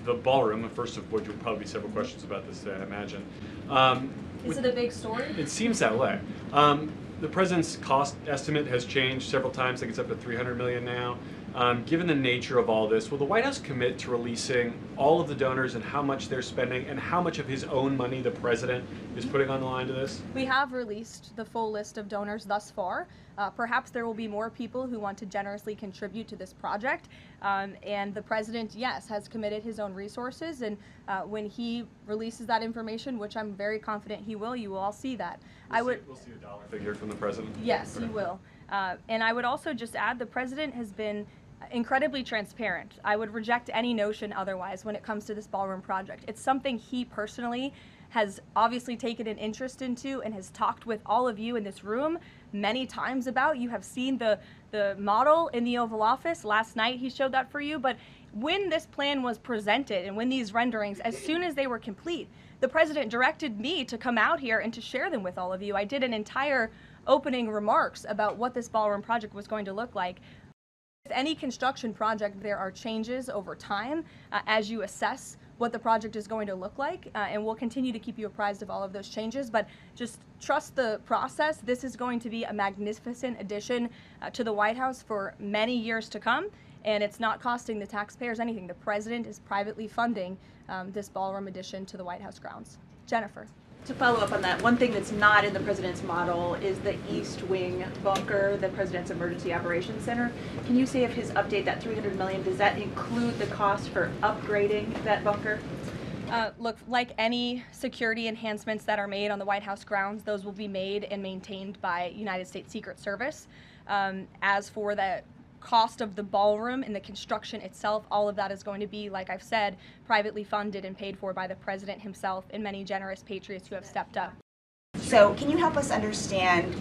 the ballroom, first of which will probably be several questions about this, I imagine. Is it a big story? It seems that way. The president's cost estimate has changed several times. I think it's up to $300 million now. Given the nature of all this, will the White House commit to releasing all of the donors and how much they're spending and how much of his own money the president is putting on the line to this? We have released the full list of donors thus far. Perhaps there will be more people who want to generously contribute to this project. And the president, yes, has committed his own resources. And when he releases that information, which I'm very confident he will, you will all see that. We'll see a dollar figure from the president? Yes, he will. And I would also just add the president has been incredibly transparent. I would reject any notion otherwise when it comes to this ballroom project. It's something he personally has obviously taken an interest into and has talked with all of you in this room many times about. You have seen the model in the Oval Office. Last night he showed that for you. But when this plan was presented and when these renderings, as soon as they were complete, the president directed me to come out here and to share them with all of you. I did an entire opening remarks about what this ballroom project was going to look like. With any construction project, there are changes over time as you assess what the project is going to look like, and we'll continue to keep you apprised of all of those changes, but just trust the process. This is going to be a magnificent addition to the White House for many years to come, and it's not costing the taxpayers anything. The president is privately funding this ballroom addition to the White House grounds. Jennifer. To follow up on that, one thing that's not in the president's model is the East Wing bunker, the president's emergency operations center. Can you say if his update, that $300 million, does that include the cost for upgrading that bunker? Look, like any security enhancements that are made on the White House grounds, those will be made and maintained by United States Secret Service. As for the cost of the ballroom and the construction itself, all of that is going to be, like I've said, privately funded and paid for by the president himself and many generous patriots who have stepped up. So can you help us understand,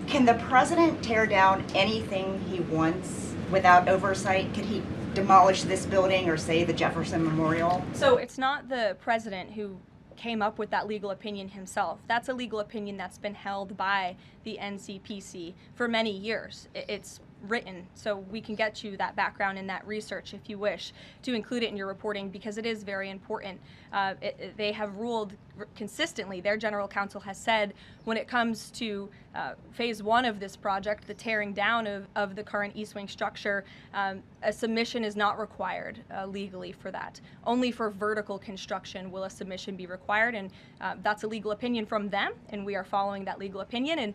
can the president tear down anything he wants without oversight? Could he demolish this building or say the Jefferson Memorial? So it's not the president who came up with that legal opinion himself. That's a legal opinion that's been held by the NCPC for many years. It's written, so we can get you that background and that research if you wish to include it in your reporting, because it is very important. They have ruled consistently, their general counsel has said, when it comes to phase one of this project, the tearing down of the current East Wing structure, a submission is not required legally for that. Only for vertical construction will a submission be required, and that's a legal opinion from them, and we are following that legal opinion. And